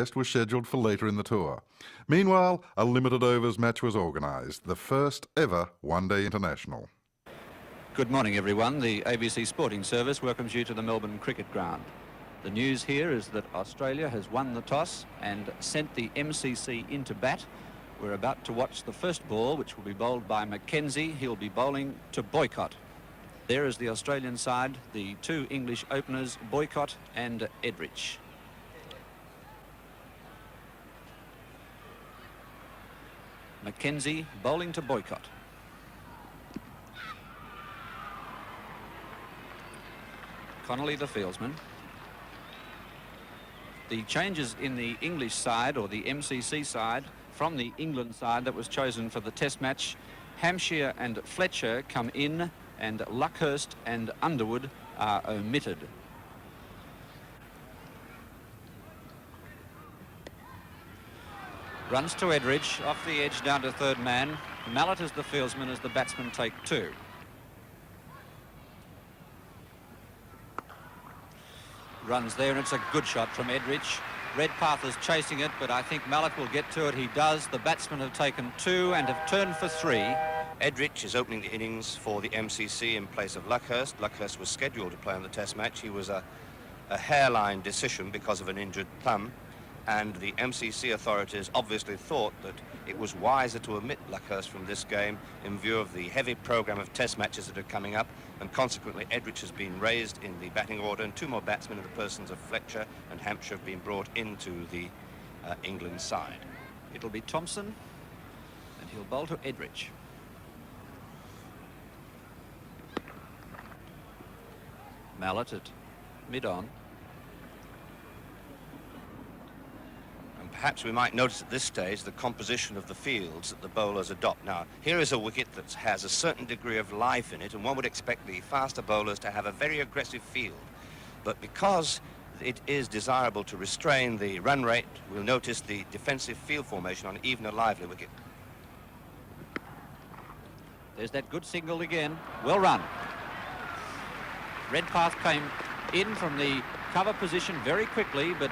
test was scheduled for later in the tour. Meanwhile, a limited overs match was organised, the first ever one-day international. Good morning, everyone. The ABC Sporting Service welcomes you to the Melbourne Cricket Ground. The news here is that Australia has won the toss and sent the MCC into bat. We're about to watch the first ball, which will be bowled by Mackenzie. He'll be bowling to Boycott. There is the Australian side, the two English openers, Boycott and Edrich. Mackenzie bowling to Boycott. Connolly, the fieldsman. The changes in the English side, or the MCC side, from the England side that was chosen for the test match. Hampshire and Fletcher come in, and Luckhurst and Underwood are omitted. Runs to Edrich, off the edge down to third man. Mallett is the fieldsman as the batsmen take two. Runs there, and it's a good shot from Edrich. Redpath is chasing it, but I think Mallett will get to it. He does. The batsmen have taken two and have turned for three. Edrich is opening the innings for the MCC in place of Luckhurst. Luckhurst was scheduled to play on the test match. He was a hairline decision because of an injured thumb, and the MCC authorities obviously thought that it was wiser to omit Luckhurst from this game in view of the heavy programme of test matches that are coming up, and consequently Edrich has been raised in the batting order, and two more batsmen in the persons of Fletcher and Hampshire have been brought into the England side. It'll be Thompson, and he'll bowl to Edrich. Mallett at mid-on. Perhaps we might notice at this stage the composition of the fields that the bowlers adopt. Now, here is a wicket that has a certain degree of life in it, and one would expect the faster bowlers to have a very aggressive field. But because it is desirable to restrain the run rate, we'll notice the defensive field formation on even a lively wicket. There's that good signal again. Well run. Redpath came in from the cover position very quickly, but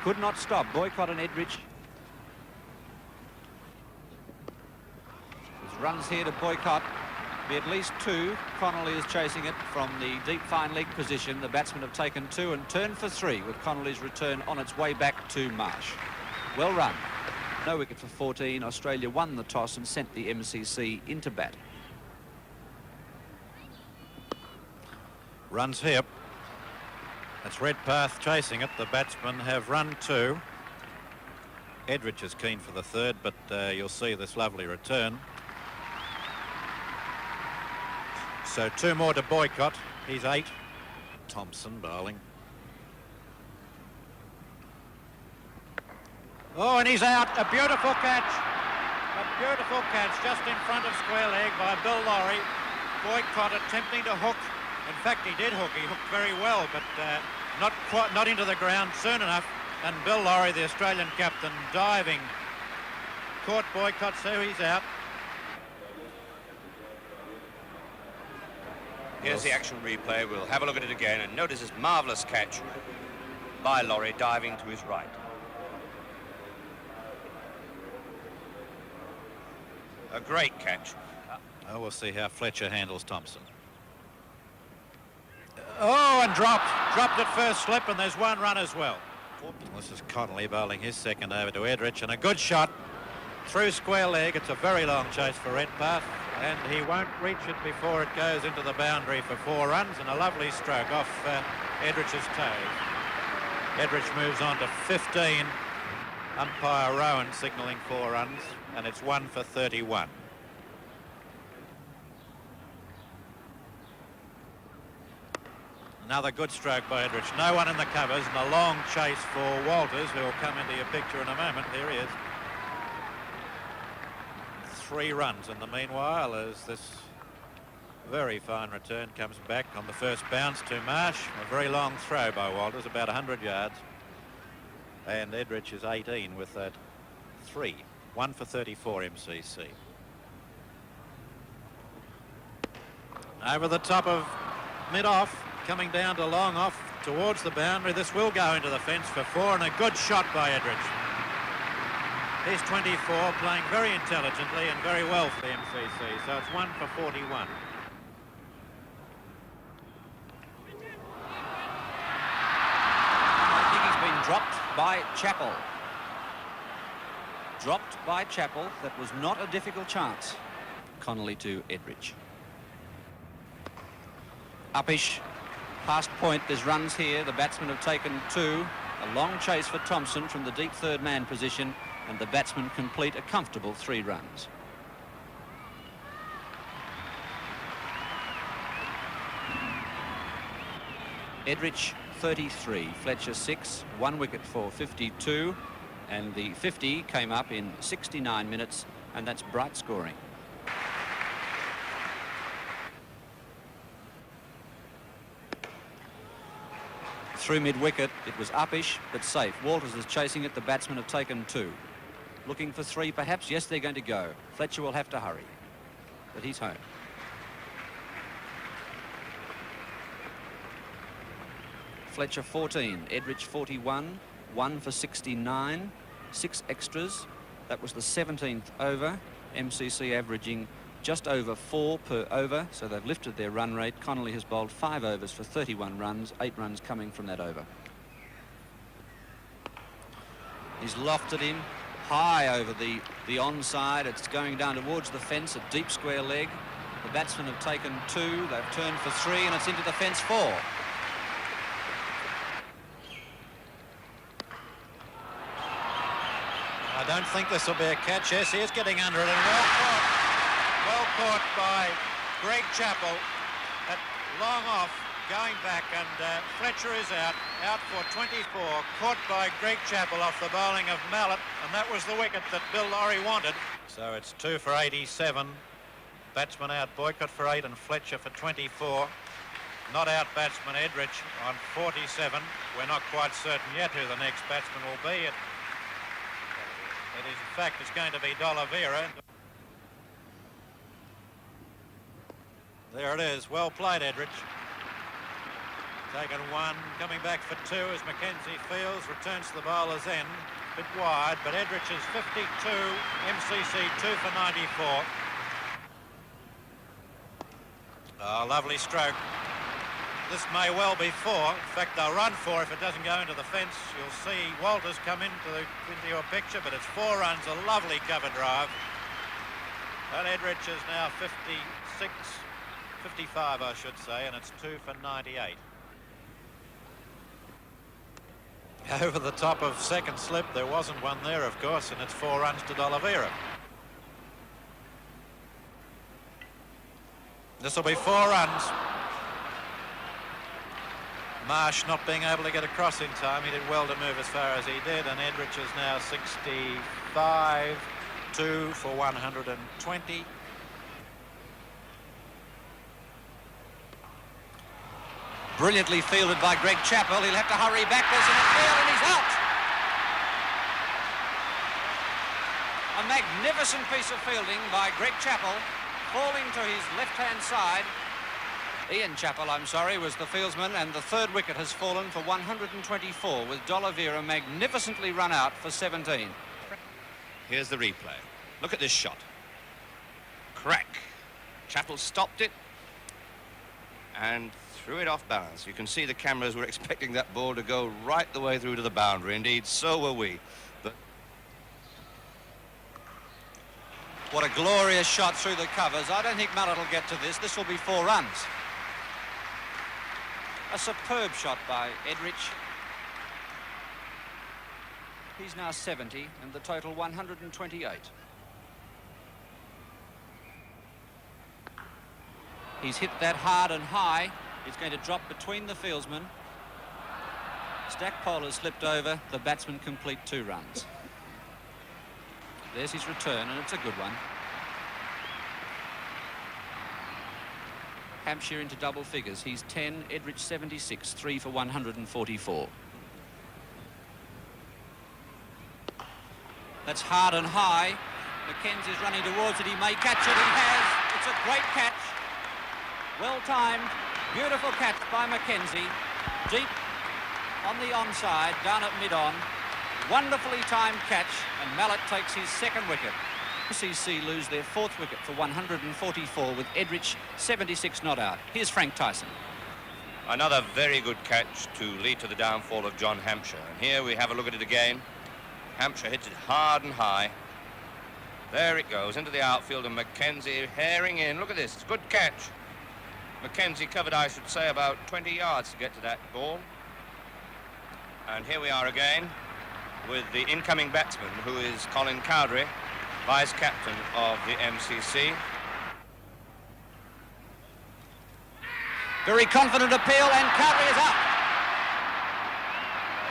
could not stop Boycott and Edrich. There's runs here to Boycott. Be at least two. Connolly is chasing it from the deep fine leg position. The batsmen have taken two and turned for three, with Connolly's return on its way back to Marsh. Well run. No wicket for 14. Australia won the toss and sent the MCC into bat. Runs here. It's Redpath chasing it. The batsmen have run two. Edrich is keen for the third, but you'll see this lovely return. So two more to Boycott. He's 8. Thompson bowling. Oh, and he's out. A beautiful catch. A beautiful catch just in front of square leg by Bill Lawrie. Boycott attempting to hook. In fact, he did hook. He hooked very well, but not into the ground soon enough. And Bill Lawrie, the Australian captain, diving, caught Boycott, so he's out. Here's the action replay. We'll have a look at it again and notice this marvellous catch by Lawrie diving to his right. A great catch. Oh, we'll see how Fletcher handles Thompson. Oh, and dropped at first slip, and there's one run as well. This is Connolly bowling his second over to Edrich, and a good shot through square leg. It's a very long chase for Redpath, and he won't reach it before it goes into the boundary for 4 runs, and a lovely stroke off Edrich's toes. Edrich moves on to 15. Umpire Rowan signalling 4 runs, and it's 1 for 31. Another good stroke by Edrich. No one in the covers, and a long chase for Walters, who will come into your picture in a moment. Here he is. 3 runs in the meanwhile as this very fine return comes back on the first bounce to Marsh. A very long throw by Walters, about 100 yards. And Edrich is 18 with that 3. 1 for 34 MCC. Over the top of mid-off. Coming down to long off towards the boundary. This will go into the fence for 4, and a good shot by Edrich. He's 24, playing very intelligently and very well for the MCC, so it's 1 for 41. I think he's been dropped by Chappell. Dropped by Chappell. That was not a difficult chance. Connolly to Edrich. Uppish, past point, there's runs here. The batsmen have taken 2. A long chase for Thompson from the deep third man position, and the batsmen complete a comfortable 3 runs. Edrich 33, Fletcher 6, 1 wicket for 52, and the 50 came up in 69 minutes, and that's bright scoring. Through mid-wicket, it was uppish, but safe. Walters is chasing it. The batsmen have taken 2. Looking for 3, perhaps. Yes, they're going to go. Fletcher will have to hurry, but he's home. Fletcher 14, Edrich 41, 1 for 69, 6 extras. That was the 17th over. MCC averaging just over 4 per over, so they've lifted their run rate. Connolly has bowled 5 overs for 31 runs, 8 runs coming from that over. He's lofted him high over the onside. It's going down towards the fence, a deep square leg. The batsmen have taken 2, they've turned for 3, and it's into the fence 4. I don't think this will be a catch. Yes, he is getting under it, and well caught by Greg Chappell. At long off, going back, and Fletcher is out for 24, caught by Greg Chappell off the bowling of Mallet, and that was the wicket that Bill Laurie wanted. So it's 2 for 87. Batsman out, Boycott for 8, and Fletcher for 24. Not out batsman Edrich on 47. We're not quite certain yet who the next batsman will be. It is, in fact, it's going to be D'Oliveira. There it is. Well played, Edrich. Taken 1, coming back for 2 as Mackenzie fields, returns to the bowler's end. Bit wide, but Edrich is 52, MCC 2 for 94. Oh, lovely stroke. This may well be 4. In fact, they'll run 4 if it doesn't go into the fence. You'll see Walters come into your picture, but it's 4 runs, a lovely cover drive. And Edrich is now 56, 55, I should say, and it's 2 for 98. Over the top of second slip, there wasn't one there, of course, and it's 4 runs to D'Oliveira. This will be 4 runs. Marsh not being able to get across in time. He did well to move as far as he did, and Edrich is now 65, 2 for 120. Brilliantly fielded by Greg Chappell. He'll have to hurry back. There's an appeal, and he's out. A magnificent piece of fielding by Greg Chappell, falling to his left-hand side. Ian Chappell, I'm sorry, was the fieldsman, and the 3rd wicket has fallen for 124, with D'Oliveira magnificently run out for 17. Here's the replay. Look at this shot. Crack. Chappell stopped it and threw it off balance. You can see the cameras were expecting that ball to go right the way through to the boundary. Indeed, so were we. But What a glorious shot through the covers. I don't think Mallet will get to this. This will be 4 runs. A superb shot by Edrich. He's now 70, and the total 128. He's hit that hard and high. It's going to drop between the fieldsmen. Stackpole has slipped over. The batsmen complete 2 runs. There's his return, and it's a good one. Hampshire into double figures. He's 10, Edrich 76, 3 for 144. That's hard and high. Mackenzie's running towards it. He may catch it. He has. It's a great catch. Well timed. Beautiful catch by Mackenzie. Deep on the onside, down at mid-on. Wonderfully timed catch, and Mallett takes his second wicket. MCC lose their fourth wicket for 144 with Edrich 76 not out. Here's Frank Tyson. Another very good catch to lead to the downfall of John Hampshire. And here we have a look at it again. Hampshire hits it hard and high. There it goes into the outfield, and Mackenzie herring in. Look at this, it's a good catch. Mackenzie covered, I should say, about 20 yards to get to that ball. And here we are again with the incoming batsman, who is Colin Cowdrey, vice-captain of the MCC. Very confident appeal, and Cowdrey is out.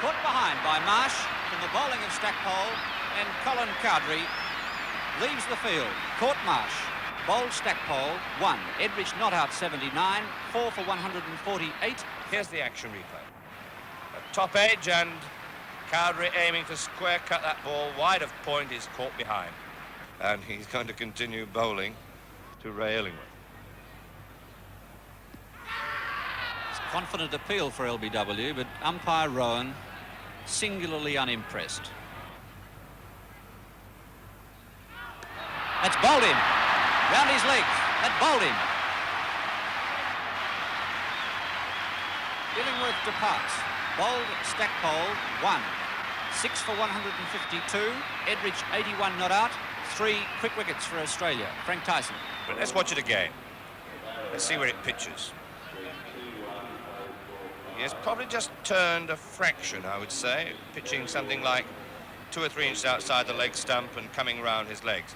Put behind by Marsh from the bowling of Stackpole, and Colin Cowdrey leaves the field. Caught Marsh, bowled Stackpole, 1. Edrich not out 79, 4 for 148. Here's the action replay. A top edge, and Cowdrey aiming to square cut that ball wide of point is caught behind. And he's going to continue bowling to Ray Illingworth. Confident appeal for LBW, but umpire Rowan singularly unimpressed. That's bowled him. Round his legs. That bowled him. Illingworth departs. Bowled Stackpole, 1. 6 for 152. Edrich 81 not out. 3 quick wickets for Australia. Frank Tyson. But let's watch it again. Let's see where it pitches. He has probably just turned a fraction, I would say, pitching something like 2 or 3 inches outside the leg stump and coming round his legs.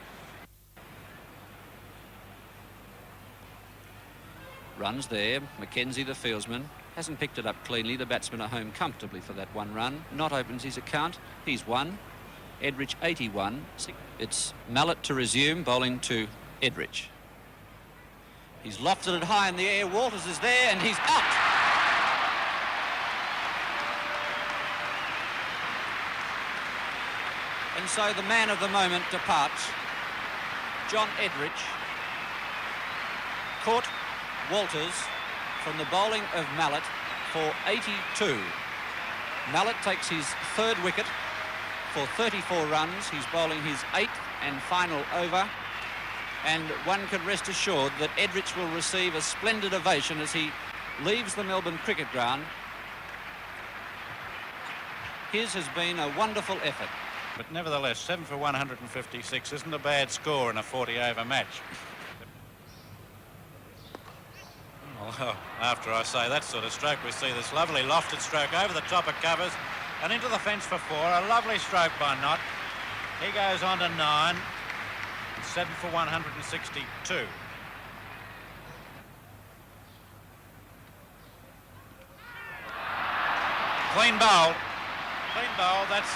Runs there. Mackenzie, the fieldsman, hasn't picked it up cleanly. The batsmen are home comfortably for that 1 run. Not opens his account. He's 1. Edrich 81. It's Mallett to resume, bowling to Edrich. He's lofted it high in the air. Walters is there, and he's out. And so the man of the moment departs. John Edrich caught Walters from the bowling of Mallett for 82. Mallett takes his 3rd wicket for 34 runs. He's bowling his 8th and final over. And one can rest assured that Edrich will receive a splendid ovation as he leaves the Melbourne Cricket Ground. His has been a wonderful effort. But nevertheless, 7 for 156 isn't a bad score in a 40-over match. Well, after I say that sort of stroke, we see this lovely lofted stroke over the top of covers and into the fence for 4. A lovely stroke by Knott. He goes on to 9. 7 for 162. Clean bowl. Clean bowl. That's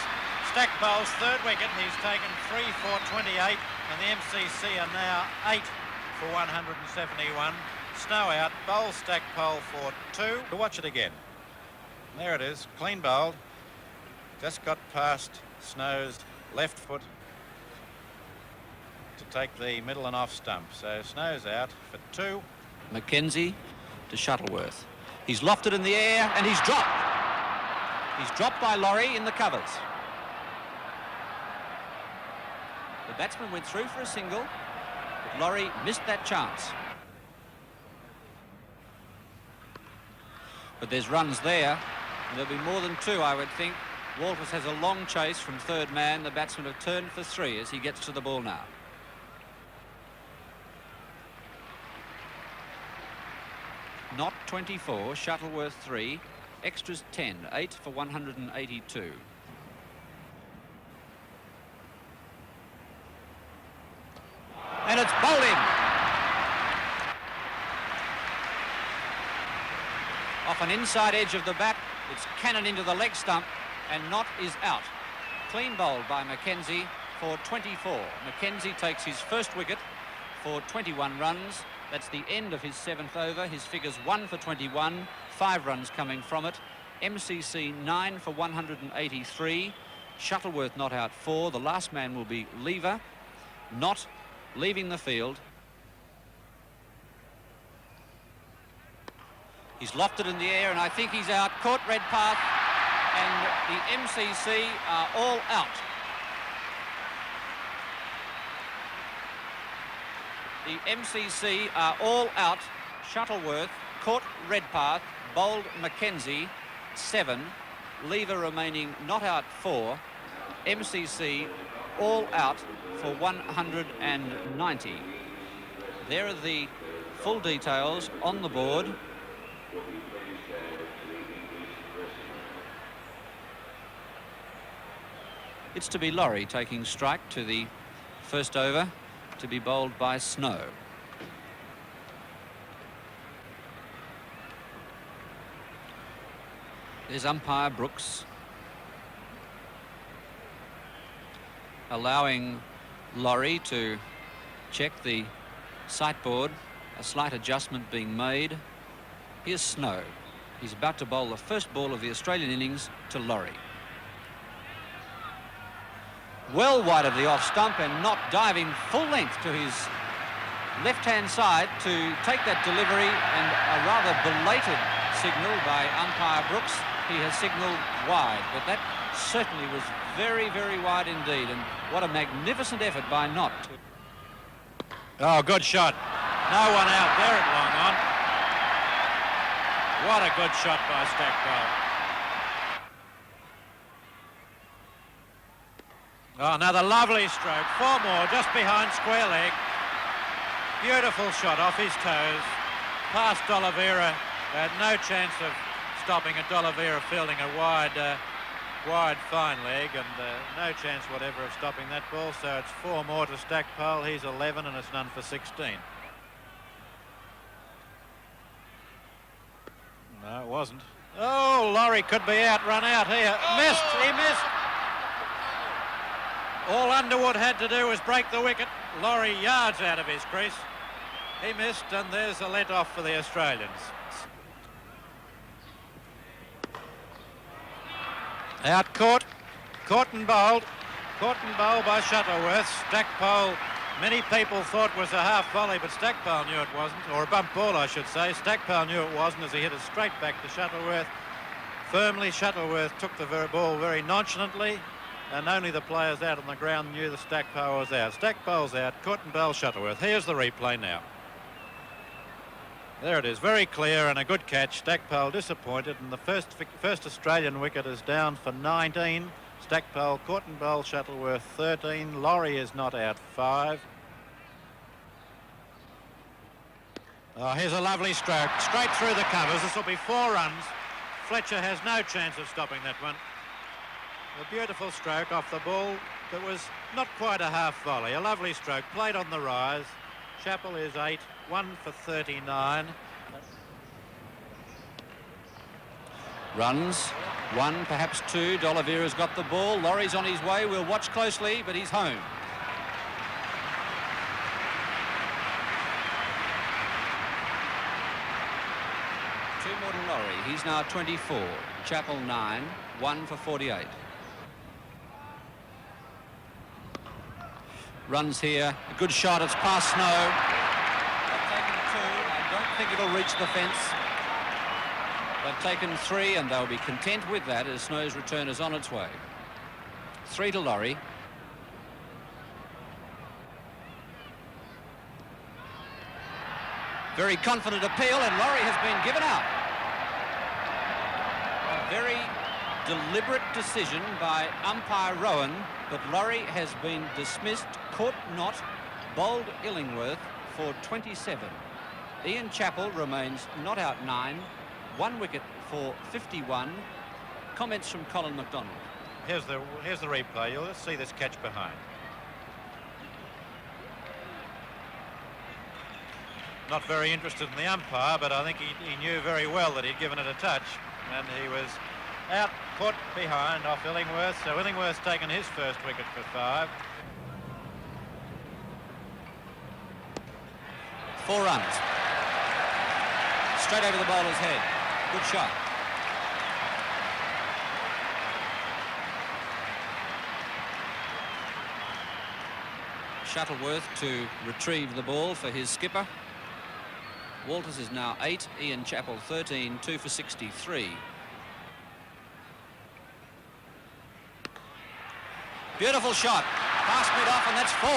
Stackpole's 3rd wicket. He's taken 3 for 28, and the MCC are now 8 for 171. Snow out. Bowl Stackpole for 2. We'll watch it again. There it is. Clean bowled. Just got past Snow's left foot to take the middle and off stump. So Snow's out for 2. Mackenzie to Shuttleworth. He's lofted in the air, and he's dropped. He's dropped by Laurie in the covers. The batsman went through for a single, but Laurie missed that chance. But there's runs there, and there'll be more than 2, I would think. Walters has a long chase from 3rd man. The batsman have turned for 3 as he gets to the ball now. Not 24, Shuttleworth 3, extras 10, 8 for 182. And it's bowled in. Off an inside edge of the bat, it's cannon into the leg stump, and Knott is out. Clean bowled by Mackenzie for 24. Mackenzie takes his 1st wicket for 21 runs. That's the end of his 7th over. His figures 1 for 21, 5 runs coming from it. MCC 9 for 183. Shuttleworth not out 4. The last man will be Lever. Not leaving the field. He's lofted in the air, and I think he's out. Caught Redpath. and the MCC are all out. The MCC are all out. Shuttleworth caught Redpath, bowled Mackenzie 7, Lever remaining not out 4. MCC all out for 190. There are the full details on the board. It's to be Laurie taking strike to the first over, to be bowled by Snow. There's umpire Brooks, allowing Laurie to check the sight board, a slight adjustment being made. Here's Snow. He's about to bowl the first ball of the Australian innings to Laurie. Well wide of the off stump and not diving full length to his left-hand side to take that delivery, and a rather belated signal by umpire Brooks. He has signalled wide, but that certainly was very, very wide indeed, and what a magnificent effort by Knott. Oh, good shot. No one out there at long on. What a good shot by Stackpole. Oh, another lovely stroke. 4 more just behind square leg. Beautiful shot off his toes. Past D'Oliveira. Had no chance of stopping it. D'Oliveira fielding a wide fine leg, and no chance whatever of stopping that ball. So it's 4 more to Stackpole. He's 11 and it's none for 16. No, it wasn't. Oh, Laurie could be out, run out here. Missed, he missed. All Underwood had to do was break the wicket. Laurie yards out of his crease. He missed, and there's a let-off for the Australians. Out caught and bowled. Caught and bowled by Shuttleworth. Stackpole, many people thought was a half volley, but Stackpole knew it wasn't, or a bump ball, I should say. Stackpole knew it wasn't as he hit it straight back to Shuttleworth. Firmly, Shuttleworth took the ball very nonchalantly, and only the players out on the ground knew that Stackpole was out. Stackpole's out, caught and bowled Shuttleworth. Here's the replay now. There it is, very clear and a good catch. Stackpole disappointed, and the first Australian wicket is down for 19. Stackpole caught and bowled Shuttleworth 13. Laurie is not out 5. Oh, here's a lovely stroke, straight through the covers. This will be 4 runs. Fletcher has no chance of stopping that one. A beautiful stroke off the ball that was not quite a half volley. A lovely stroke, played on the rise. Chappell is 8, 1 for 39. Runs, 1, perhaps 2. D'Oliveira's got the ball. Laurie's on his way. We'll watch closely, but he's home. Two more to Laurie. He's now 24. Chappell 9, 1 for 48. Runs here. A good shot. It's past Snow. They've taken 2. I don't think it'll reach the fence. They've taken 3, and they'll be content with that as Snow's return is on its way. 3 to Laurie. Very confident appeal, and Laurie has been given out. A very deliberate decision by umpire Rowan, but Laurie has been dismissed. Caught Knott, bowled Illingworth for 27. Ian Chappell remains not out 9. 1 wicket for 51. Comments from Colin McDonald. Here's the replay. You'll just see this catch behind. Not very interested in the umpire, but I think he knew very well that he'd given it a touch, and he was out, put behind off Illingworth. So Illingworth's taken his first wicket for 5. 4 runs. Straight over the bowler's head. Good shot. Shuttleworth to retrieve the ball for his skipper. Walters is now 8. Ian Chappell 13, 2 for 63. Beautiful shot. Past mid-off, and that's 4.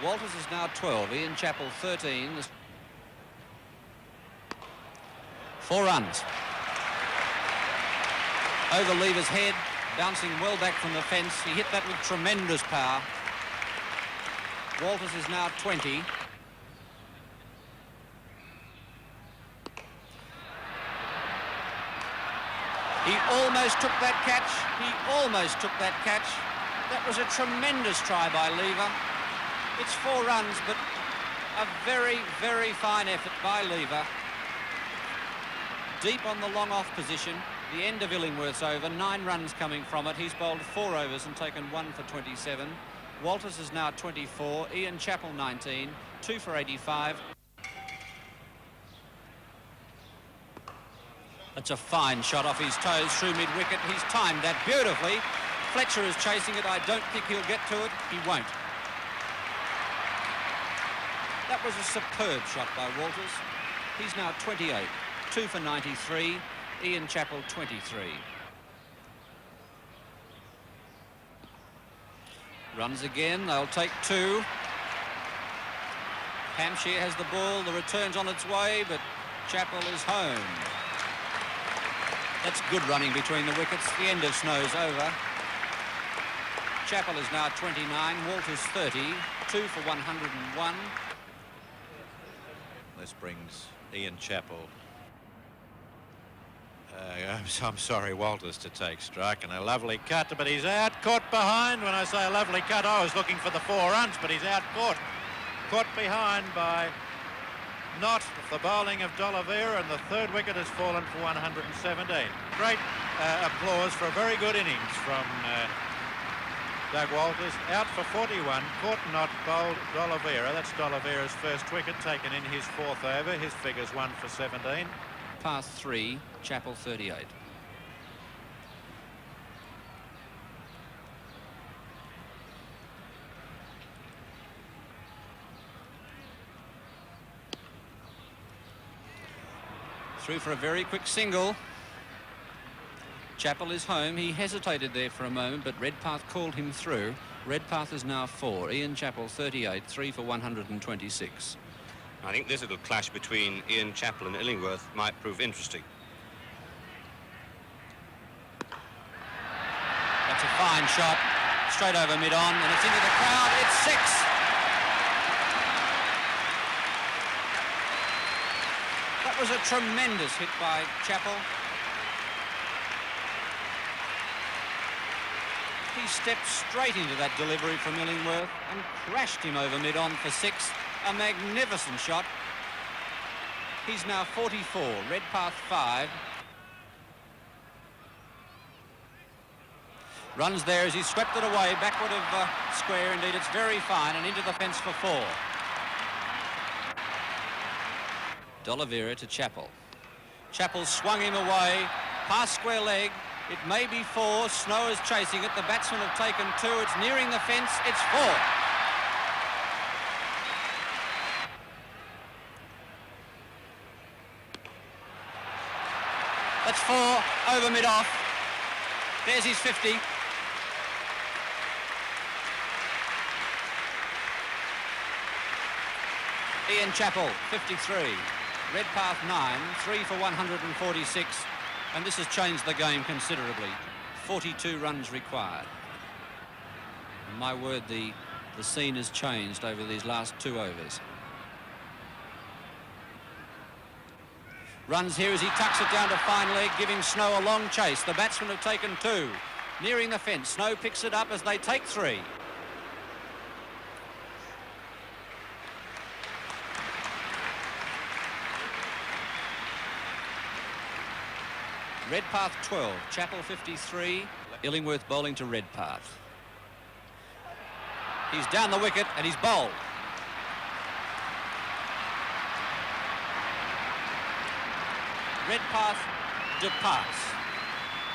Walters is now 12. Ian Chappell 13. 4 runs. Over Lever's head, bouncing well back from the fence. He hit that with tremendous power. Walters is now 20. He almost took that catch. He almost took that catch. That was a tremendous try by Lever. It's 4 runs, but a very, very fine effort by Lever. Deep on the long off position. The end of Illingworth's over, 9 runs coming from it. He's bowled 4 overs and taken 1 for 27. Walters is now 24. Ian Chappell 19, 2 for 85. That's a fine shot off his toes through mid-wicket. He's timed that beautifully. Fletcher is chasing it. I don't think he'll get to it. He won't. That was a superb shot by Walters. He's now 28, 2 for 93. Ian Chappell 23. Runs again, they'll take 2. Hampshire has the ball, the return's on its way, but Chappell is home. That's good running between the wickets. The end of Snow's over. Chappell is now 29, Walters 30, 2 for 101. This brings Ian Chappell. I'm sorry, Walters to take strike, and a lovely cut, but he's out, caught behind. When I say a lovely cut, I was looking for the 4 runs, but he's out caught behind by Knott, the bowling of D'Oliveira, and the 3rd wicket has fallen for 117. Great applause for a very good innings from Doug Walters. Out for 41, caught Knott, bowled D'Oliveira. That's D'Oliveira's 1st wicket, taken in his 4th over. His figure's 1 for 17. Past 3, Chappell 38. Through for a very quick single. Chappell is home. He hesitated there for a moment, but Redpath called him through. Redpath is now 4. Ian Chappell 38, 3 for 126. I think this little clash between Ian Chappell and Illingworth might prove interesting. That's a fine shot, straight over mid-on, and it's into the crowd. It's 6. That was a tremendous hit by Chappell. He stepped straight into that delivery from Illingworth and crashed him over mid-on for 6. A magnificent shot. He's now 44, Redpath 5. Runs there as he swept it away, backward of square. Indeed, it's very fine, and into the fence for 4. D'Oliveira to Chappell. Chappell swung him away, past square leg. It may be 4. Snow is chasing it. The batsmen have taken 2. It's nearing the fence. It's 4. That's 4 over mid-off. There's his 50. Ian Chappell, 53. Redpath 9, 3 for 146. And this has changed the game considerably. 42 runs required. And my word, the scene has changed over these last 2 overs. Runs here as he tucks it down to fine leg, giving Snow a long chase. The batsmen have taken 2. Nearing the fence, Snow picks it up as they take 3. Redpath 12, Chappell 53, Illingworth bowling to Redpath. He's down the wicket and he's bowled. Redpath departs.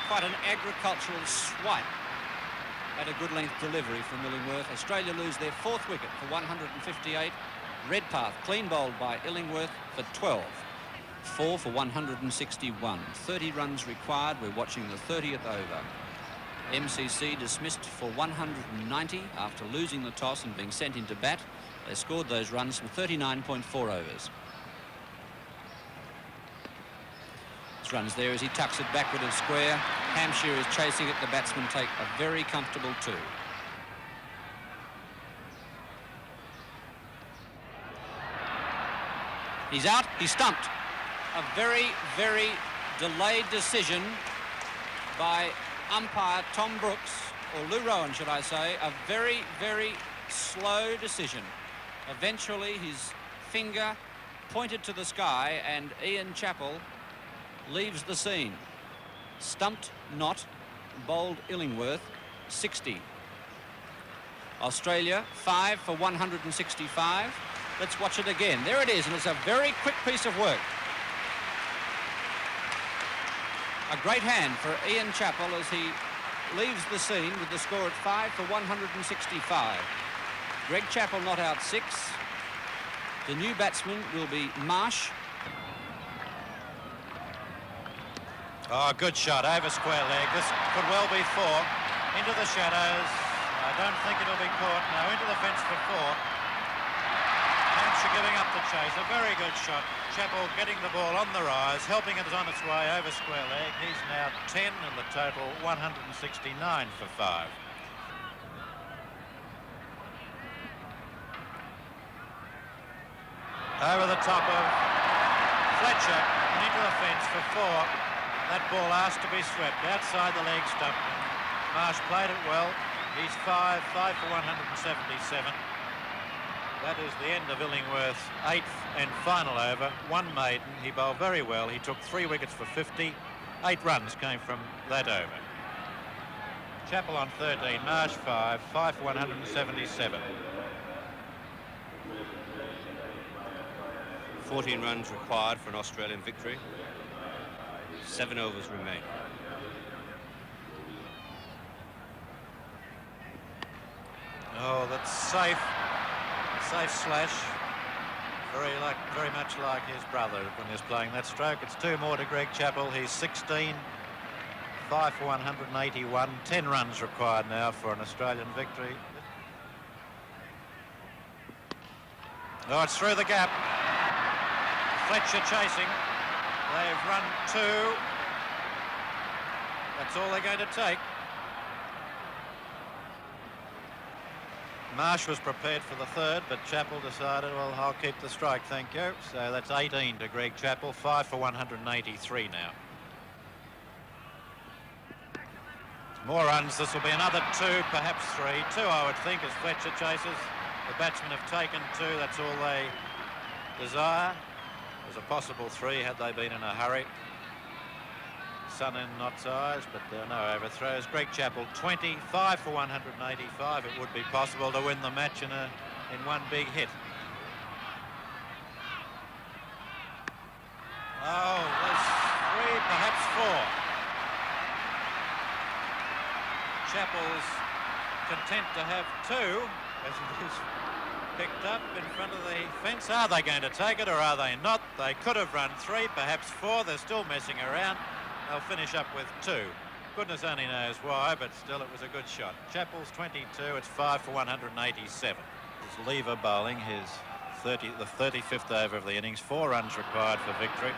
Quite an agricultural swipe at a good length delivery from Illingworth. Australia lose their 4th wicket for 158. Redpath clean bowled by Illingworth for 12. 4 for 161. 30 runs required. We're watching the 30th over. MCC dismissed for 190 after losing the toss and being sent into bat. They scored those runs from 39.4 overs. This runs there as he tucks it backward of square. Hampshire is chasing it. The batsmen take a very comfortable 2. He's out. He's stumped. A very, very delayed decision by umpire Tom Brooks, or Lou Rowan, should I say. A very, very slow decision. Eventually, his finger pointed to the sky, and Ian Chappell leaves the scene. Stumped not, bowled Illingworth, 60. Australia, 5 for 165. Let's watch it again. There it is, and it's a very quick piece of work. A great hand for Ian Chappell as he leaves the scene with the score at 5 for 165. Greg Chappell not out 6. The new batsman will be Marsh. Oh, good shot over square leg. This could well be 4. Into the shadows. I don't think it'll be caught. Now into the fence for 4. Hampshire giving up the chase. A very good shot. Chappell getting the ball on the rise, helping it on its way over square leg. He's now 10 and the total 169 for 5. Over the top of Fletcher and into the fence for 4. That ball asked to be swept outside the leg stump. Marsh played it well. He's 5 for 177. That is the end of Illingworth's 8th and final over. 1 maiden. He bowled very well. He took 3 wickets for 50. 8 runs came from that over. Chappell on 13. Marsh 5 for 177. 14 runs required for an Australian victory. 7 overs remain. Oh, that's safe. Safe slash. Very much like his brother when he's playing that stroke. It's 2 more to Greg Chappell. He's 16. 5 for 181. 10 runs required now for an Australian victory. Oh, it's through the gap. Fletcher chasing. They've run 2. That's all they're going to take. Marsh was prepared for the 3rd, but Chappell decided, well, I'll keep the strike, thank you. So that's 18 to Greg Chappell, 5 for 183 now. More runs. This will be another 2, perhaps 3. 2, I would think, as Fletcher chases. The batsmen have taken 2. That's all they desire. There's a possible 3 had they been in a hurry. Sun in Knott's eyes, but there are no overthrows. Greg Chappell 20, 5 for 185. It would be possible to win the match in one big hit. Oh, there's 3, perhaps 4. Chappell's content to have 2 as it is picked up in front of the fence. Are they going to take it or are they not? They could have run 3, perhaps 4. They're still messing around. They'll finish up with 2. Goodness only knows why, but still it was a good shot. Chappell's 22. It's 5 for 187. It's Lever bowling his the 35th over of the innings. 4 runs required for victory.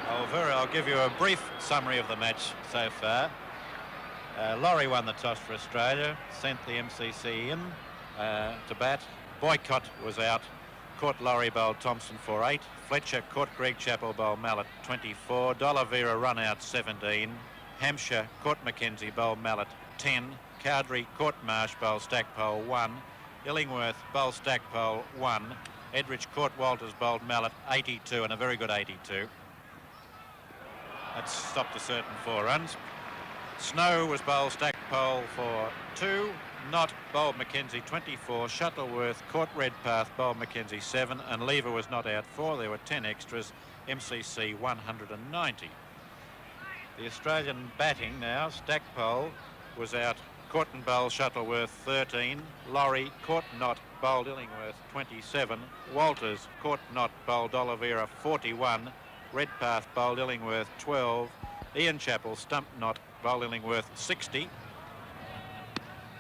I'll give you a brief summary of the match so far. Laurie won the toss for Australia, sent the MCC in to bat. Boycott was out. Caught Laurie bowled Thompson for 8. Fletcher caught Greg Chappell bowled Mallet 24. D'Oliveira run out 17. Hampshire caught Mackenzie bowled Mallet 10. Cowdrey caught Marsh bowled Stackpole 1. Illingworth bowled Stackpole 1. Edrich caught Walters bowled Mallet 82, and a very good 82. That stopped a certain 4 runs. Snow was bowled Stackpole for 2. Not bowled Mackenzie 24. Shuttleworth caught Redpath bowled Mackenzie 7, and Lever was not out 4. There were 10 extras. MCC 190. The Australian batting now. Stackpole was out Courtney bowled Shuttleworth 13. Laurie caught not, bowled Illingworth 27. Walters caught not, bowled Oliveira 41. Redpath bowled Illingworth 12. Ian Chappell stumped not, bowled Illingworth 60.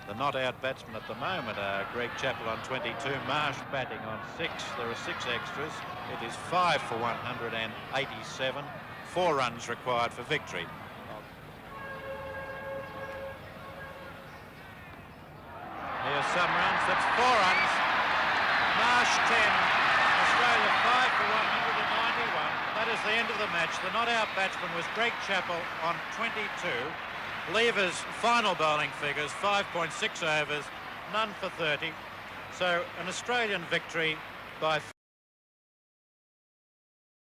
The not-out batsmen at the moment are Greg Chappell on 22, Marsh batting on 6. There are 6 extras. It is 5 for 187. 4 runs required for victory. Here's some runs. That's 4 runs. Marsh 10. Australia 5 for 191. That is the end of the match. The not-out batsman was Greg Chappell on 22. Lever's final bowling figures, 5.6 overs, none for 30. So an Australian victory by